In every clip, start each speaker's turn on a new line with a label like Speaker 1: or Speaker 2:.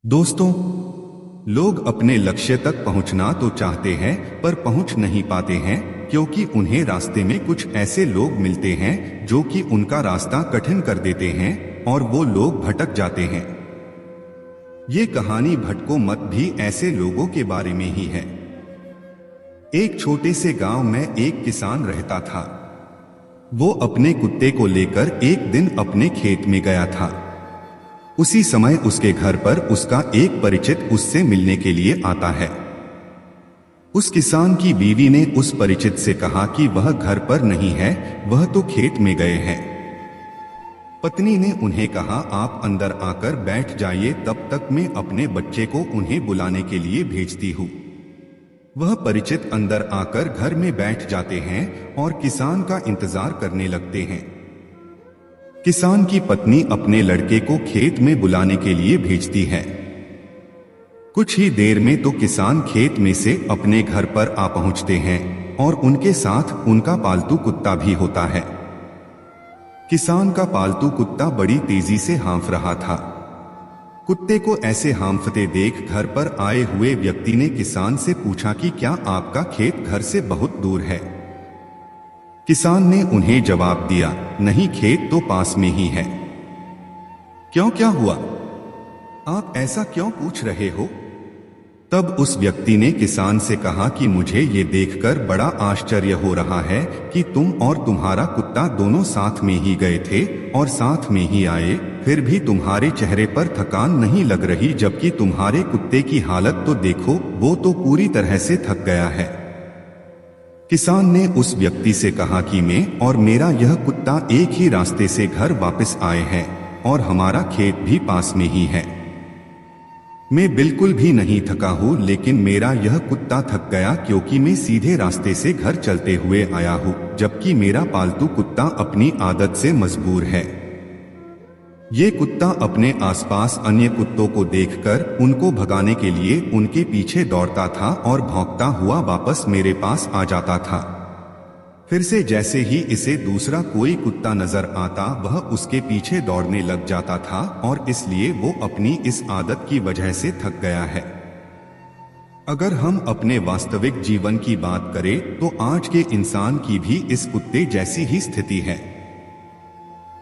Speaker 1: दोस्तों, लोग अपने लक्ष्य तक पहुंचना तो चाहते हैं पर पहुंच नहीं पाते हैं क्योंकि उन्हें रास्ते में कुछ ऐसे लोग मिलते हैं जो कि उनका रास्ता कठिन कर देते हैं और वो लोग भटक जाते हैं। ये कहानी भटको मत भी ऐसे लोगों के बारे में ही है। एक छोटे से गांव में एक किसान रहता था। वो अपने कुत्ते को लेकर एक दिन अपने खेत में गया था। उसी समय उसके घर पर उसका एक परिचित उससे मिलने के लिए आता है। उस किसान की बीवी ने उस परिचित से कहा कि वह घर पर नहीं है, वह तो खेत में गए हैं। पत्नी ने उन्हें कहा, आप अंदर आकर बैठ जाइए, तब तक मैं अपने बच्चे को उन्हें बुलाने के लिए भेजती हूँ। वह परिचित अंदर आकर घर में बैठ जाते हैं और किसान का इंतजार करने लगते हैं। किसान की पत्नी अपने लड़के को खेत में बुलाने के लिए भेजती है। कुछ ही देर में तो किसान खेत में से अपने घर पर आ पहुंचते हैं और उनके साथ उनका पालतू कुत्ता भी होता है। किसान का पालतू कुत्ता बड़ी तेजी से हाँफ रहा था। कुत्ते को ऐसे हाँफते देख घर पर आए हुए व्यक्ति ने किसान से पूछा कि क्या आपका खेत घर से बहुत दूर है? किसान ने उन्हें जवाब दिया, नहीं, खेत तो पास में ही है। क्यों, क्या हुआ? आप ऐसा क्यों पूछ रहे हो? तब उस व्यक्ति ने किसान से कहा कि मुझे ये देखकर बड़ा आश्चर्य हो रहा है कि तुम और तुम्हारा कुत्ता दोनों साथ में ही गए थे और साथ में ही आए, फिर भी तुम्हारे चेहरे पर थकान नहीं लग रही, जबकि तुम्हारे कुत्ते की हालत तो देखो, वो तो पूरी तरह से थक गया है। किसान ने उस व्यक्ति से कहा कि मैं और मेरा यह कुत्ता एक ही रास्ते से घर वापस आए हैं और हमारा खेत भी पास में ही है। मैं बिल्कुल भी नहीं थका हूँ, लेकिन मेरा यह कुत्ता थक गया क्योंकि मैं सीधे रास्ते से घर चलते हुए आया हूँ, जबकि मेरा पालतू कुत्ता अपनी आदत से मजबूर है। ये कुत्ता अपने आसपास अन्य कुत्तों को देखकर उनको भगाने के लिए उनके पीछे दौड़ता था और भौंकता हुआ वापस मेरे पास आ जाता था। फिर से जैसे ही इसे दूसरा कोई कुत्ता नजर आता, वह उसके पीछे दौड़ने लग जाता था और इसलिए वो अपनी इस आदत की वजह से थक गया है। अगर हम अपने वास्तविक जीवन की बात करें तो आज के इंसान की भी इस कुत्ते जैसी ही स्थिति है।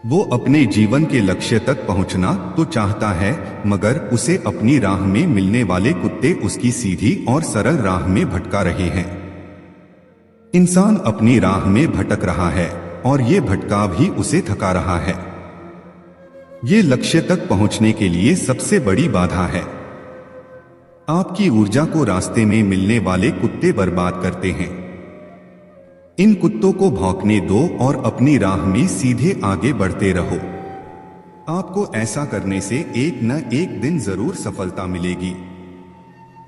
Speaker 1: वो अपने जीवन के लक्ष्य तक पहुंचना तो चाहता है, मगर उसे अपनी राह में मिलने वाले कुत्ते उसकी सीधी और सरल राह में भटका रहे हैं। इंसान अपनी राह में भटक रहा है और ये भटकाव ही उसे थका रहा है। ये लक्ष्य तक पहुंचने के लिए सबसे बड़ी बाधा है। आपकी ऊर्जा को रास्ते में मिलने वाले कुत्ते बर्बाद करते हैं। इन कुत्तों को भौंकने दो और अपनी राह में सीधे आगे बढ़ते रहो। आपको ऐसा करने से एक न एक दिन जरूर सफलता मिलेगी।